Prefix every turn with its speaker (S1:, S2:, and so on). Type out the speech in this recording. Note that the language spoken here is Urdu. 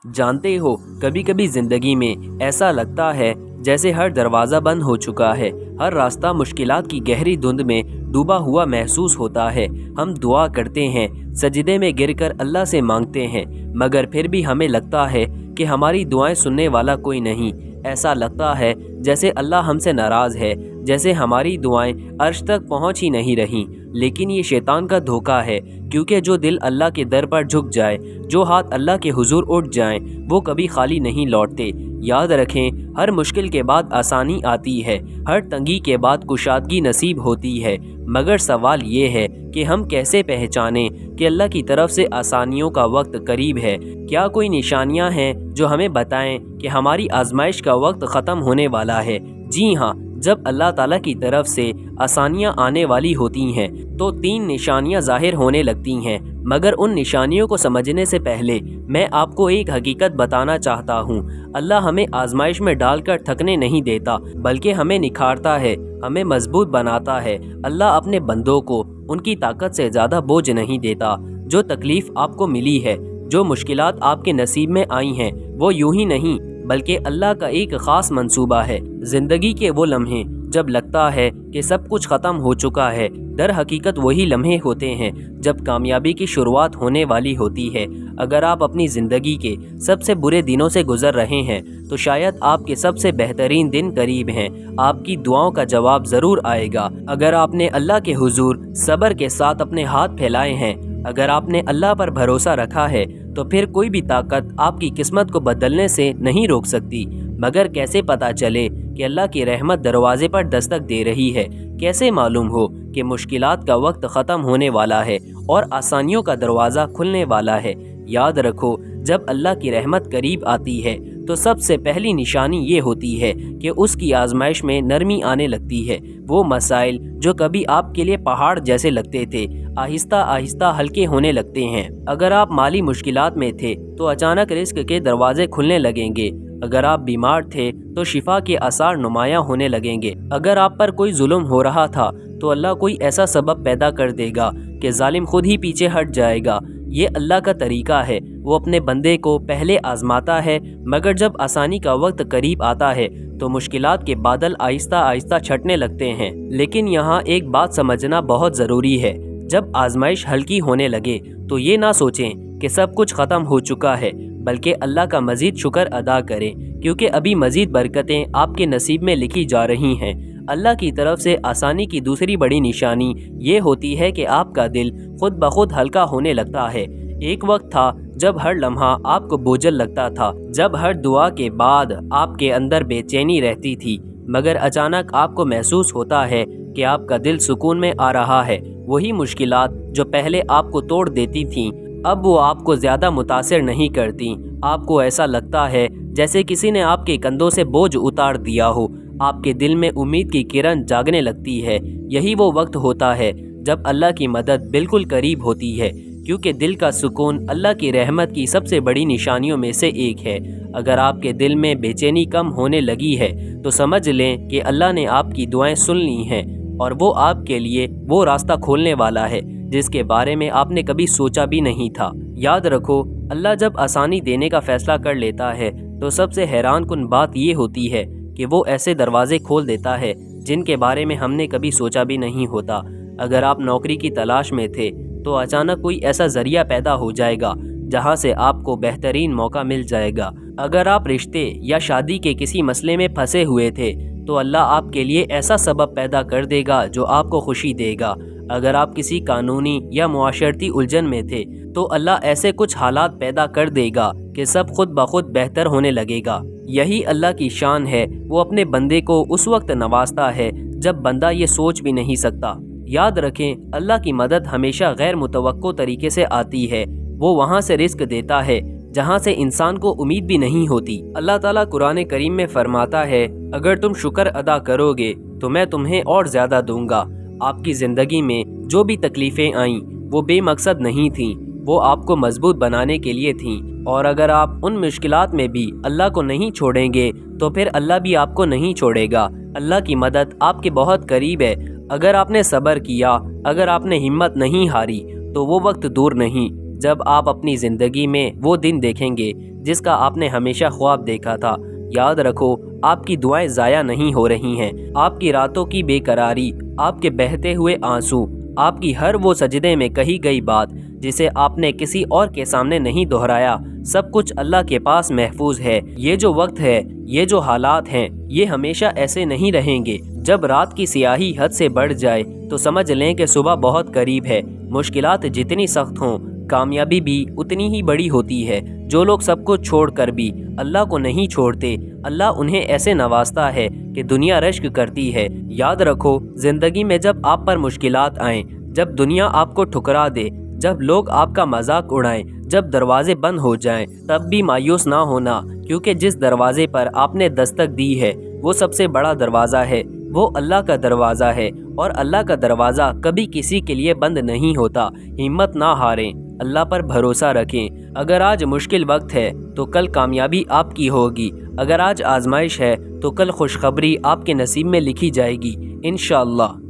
S1: جانتے ہو، کبھی کبھی زندگی میں ایسا لگتا ہے جیسے ہر دروازہ بند ہو چکا ہے، ہر راستہ مشکلات کی گہری دھند میں ڈوبا ہوا محسوس ہوتا ہے۔ ہم دعا کرتے ہیں، سجدے میں گر کر اللہ سے مانگتے ہیں، مگر پھر بھی ہمیں لگتا ہے کہ ہماری دعائیں سننے والا کوئی نہیں۔ ایسا لگتا ہے جیسے اللہ ہم سے ناراض ہے، جیسے ہماری دعائیں عرش تک پہنچ ہی نہیں رہیں۔ لیکن یہ شیطان کا دھوکہ ہے، کیونکہ جو دل اللہ کے در پر جھک جائے، جو ہاتھ اللہ کے حضور اٹھ جائیں، وہ کبھی خالی نہیں لوٹتے۔ یاد رکھیں، ہر مشکل کے بعد آسانی آتی ہے، ہر تنگی کے بعد کشادگی نصیب ہوتی ہے، مگر سوال یہ ہے کہ ہم کیسے پہچانیں کہ اللہ کی طرف سے آسانیوں کا وقت قریب ہے؟ کیا کوئی نشانیاں ہیں جو ہمیں بتائیں کہ ہماری آزمائش کا وقت ختم ہونے والا ہے؟ جی ہاں، جب اللہ تعالیٰ کی طرف سے آسانیاں آنے والی ہوتی ہیں تو 3 نشانیاں ظاہر ہونے لگتی ہیں، مگر ان نشانیوں کو سمجھنے سے پہلے میں آپ کو ایک حقیقت بتانا چاہتا ہوں۔ اللہ ہمیں آزمائش میں ڈال کر تھکنے نہیں دیتا، بلکہ ہمیں نکھارتا ہے، ہمیں مضبوط بناتا ہے۔ اللہ اپنے بندوں کو ان کی طاقت سے زیادہ بوجھ نہیں دیتا۔ جو تکلیف آپ کو ملی ہے، جو مشکلات آپ کے نصیب میں آئی ہیں، وہ یوں ہی نہیں بلکہ اللہ کا ایک خاص منصوبہ ہے۔ زندگی کے وہ لمحے جب لگتا ہے کہ سب کچھ ختم ہو چکا ہے، در حقیقت وہی لمحے ہوتے ہیں جب کامیابی کی شروعات ہونے والی ہوتی ہے۔ اگر آپ اپنی زندگی کے سب سے برے دنوں سے گزر رہے ہیں تو شاید آپ کے سب سے بہترین دن قریب ہیں۔ آپ کی دعاؤں کا جواب ضرور آئے گا۔ اگر آپ نے اللہ کے حضور صبر کے ساتھ اپنے ہاتھ پھیلائے ہیں، اگر آپ نے اللہ پر بھروسہ رکھا ہے، تو پھر کوئی بھی طاقت آپ کی قسمت کو بدلنے سے نہیں روک سکتی۔ مگر کیسے پتہ چلے کہ اللہ کی رحمت دروازے پر دستک دے رہی ہے؟ کیسے معلوم ہو کہ مشکلات کا وقت ختم ہونے والا ہے اور آسانیوں کا دروازہ کھلنے والا ہے؟ یاد رکھو، جب اللہ کی رحمت قریب آتی ہے تو سب سے پہلی نشانی یہ ہوتی ہے کہ اس کی آزمائش میں نرمی آنے لگتی ہے۔ وہ مسائل جو کبھی آپ کے لیے پہاڑ جیسے لگتے تھے، آہستہ آہستہ ہلکے ہونے لگتے ہیں۔ اگر آپ مالی مشکلات میں تھے تو اچانک رزق کے دروازے کھلنے لگیں گے۔ اگر آپ بیمار تھے تو شفا کے آثار نمایاں ہونے لگیں گے۔ اگر آپ پر کوئی ظلم ہو رہا تھا تو اللہ کوئی ایسا سبب پیدا کر دے گا کہ ظالم خود ہی پیچھے ہٹ جائے گا۔ یہ اللہ کا طریقہ ہے، وہ اپنے بندے کو پہلے آزماتا ہے، مگر جب آسانی کا وقت قریب آتا ہے تو مشکلات کے بادل آہستہ آہستہ چھٹنے لگتے ہیں۔ لیکن یہاں ایک بات سمجھنا بہت ضروری ہے، جب آزمائش ہلکی ہونے لگے تو یہ نہ سوچیں کہ سب کچھ ختم ہو چکا ہے، بلکہ اللہ کا مزید شکر ادا کریں، کیونکہ ابھی مزید برکتیں آپ کے نصیب میں لکھی جا رہی ہیں۔ اللہ کی طرف سے آسانی کی دوسری بڑی نشانی یہ ہوتی ہے کہ آپ کا دل خود بخود ہلکا ہونے لگتا ہے۔ ایک وقت تھا جب ہر لمحہ آپ کو بوجھل لگتا تھا، جب ہر دعا کے بعد آپ کے اندر بے چینی رہتی تھی، مگر اچانک آپ کو محسوس ہوتا ہے کہ آپ کا دل سکون میں آ رہا ہے۔ وہی مشکلات جو پہلے آپ کو توڑ دیتی تھیں، اب وہ آپ کو زیادہ متاثر نہیں کرتی۔ آپ کو ایسا لگتا ہے جیسے کسی نے آپ کے کندھوں سے بوجھ اتار دیا ہو۔ آپ کے دل میں امید کی کرن جاگنے لگتی ہے۔ یہی وہ وقت ہوتا ہے جب اللہ کی مدد بالکل قریب ہوتی ہے، کیونکہ دل کا سکون اللہ کی رحمت کی سب سے بڑی نشانیوں میں سے ایک ہے۔ اگر آپ کے دل میں بے چینی کم ہونے لگی ہے تو سمجھ لیں کہ اللہ نے آپ کی دعائیں سن لی ہیں، اور وہ آپ کے لیے وہ راستہ کھولنے والا ہے جس کے بارے میں آپ نے کبھی سوچا بھی نہیں تھا۔ یاد رکھو، اللہ جب آسانی دینے کا فیصلہ کر لیتا ہے تو سب سے حیران کن بات یہ ہوتی ہے کہ وہ ایسے دروازے کھول دیتا ہے جن کے بارے میں ہم نے کبھی سوچا بھی نہیں ہوتا۔ اگر آپ نوکری کی تلاش میں تھے تو اچانک کوئی ایسا ذریعہ پیدا ہو جائے گا جہاں سے آپ کو بہترین موقع مل جائے گا۔ اگر آپ رشتے یا شادی کے کسی مسئلے میں پھنسے ہوئے تھے تو اللہ آپ کے لیے ایسا سبب پیدا کر دے گا جو آپ کو خوشی دے گا۔ اگر آپ کسی قانونی یا معاشرتی الجھن میں تھے تو اللہ ایسے کچھ حالات پیدا کر دے گا کہ سب خود بخود بہتر ہونے لگے گا۔ یہی اللہ کی شان ہے، وہ اپنے بندے کو اس وقت نوازتا ہے جب بندہ یہ سوچ بھی نہیں سکتا۔ یاد رکھیں، اللہ کی مدد ہمیشہ غیر متوقع طریقے سے آتی ہے۔ وہ وہاں سے رزق دیتا ہے جہاں سے انسان کو امید بھی نہیں ہوتی۔ اللہ تعالیٰ قرآن کریم میں فرماتا ہے، اگر تم شکر ادا کرو گے تو میں تمہیں اور زیادہ دوں گا۔ آپ کی زندگی میں جو بھی تکلیفیں آئیں وہ بے مقصد نہیں تھیں، وہ آپ کو مضبوط بنانے کے لیے تھیں۔ اور اگر آپ ان مشکلات میں بھی اللہ کو نہیں چھوڑیں گے تو پھر اللہ بھی آپ کو نہیں چھوڑے گا۔ اللہ کی مدد آپ کے بہت قریب ہے۔ اگر آپ نے صبر کیا، اگر آپ نے ہمت نہیں ہاری، تو وہ وقت دور نہیں جب آپ اپنی زندگی میں وہ دن دیکھیں گے جس کا آپ نے ہمیشہ خواب دیکھا تھا۔ یاد رکھو، آپ کی دعائیں ضائع نہیں ہو رہی ہیں۔ آپ کی راتوں کی بے قراری، آپ کے بہتے ہوئے آنسو، آپ کی ہر وہ سجدے میں کہی گئی بات جسے آپ نے کسی اور کے سامنے نہیں دہرایا، سب کچھ اللہ کے پاس محفوظ ہے۔ یہ جو وقت ہے، یہ جو حالات ہیں، یہ ہمیشہ ایسے نہیں رہیں گے۔ جب رات کی سیاہی حد سے بڑھ جائے تو سمجھ لیں کہ صبح بہت قریب ہے۔ مشکلات جتنی سخت ہوں، کامیابی بھی اتنی ہی بڑی ہوتی ہے۔ جو لوگ سب کچھ چھوڑ کر بھی اللہ کو نہیں چھوڑتے، اللہ انہیں ایسے نوازتا ہے کہ دنیا رشک کرتی ہے۔ یاد رکھو، زندگی میں جب آپ پر مشکلات آئیں، جب دنیا آپ کو ٹھکرا دے، جب لوگ آپ کا مذاق اڑائیں، جب دروازے بند ہو جائیں، تب بھی مایوس نہ ہونا، کیونکہ جس دروازے پر آپ نے دستک دی ہے وہ سب سے بڑا دروازہ ہے، وہ اللہ کا دروازہ ہے، اور اللہ کا دروازہ کبھی کسی کے لیے بند نہیں ہوتا۔ ہمت نہ ہاریں، اللہ پر بھروسہ رکھیں۔ اگر آج مشکل وقت ہے تو کل کامیابی آپ کی ہوگی، اگر آج آزمائش ہے تو کل خوشخبری آپ کے نصیب میں لکھی جائے گی انشاءاللہ۔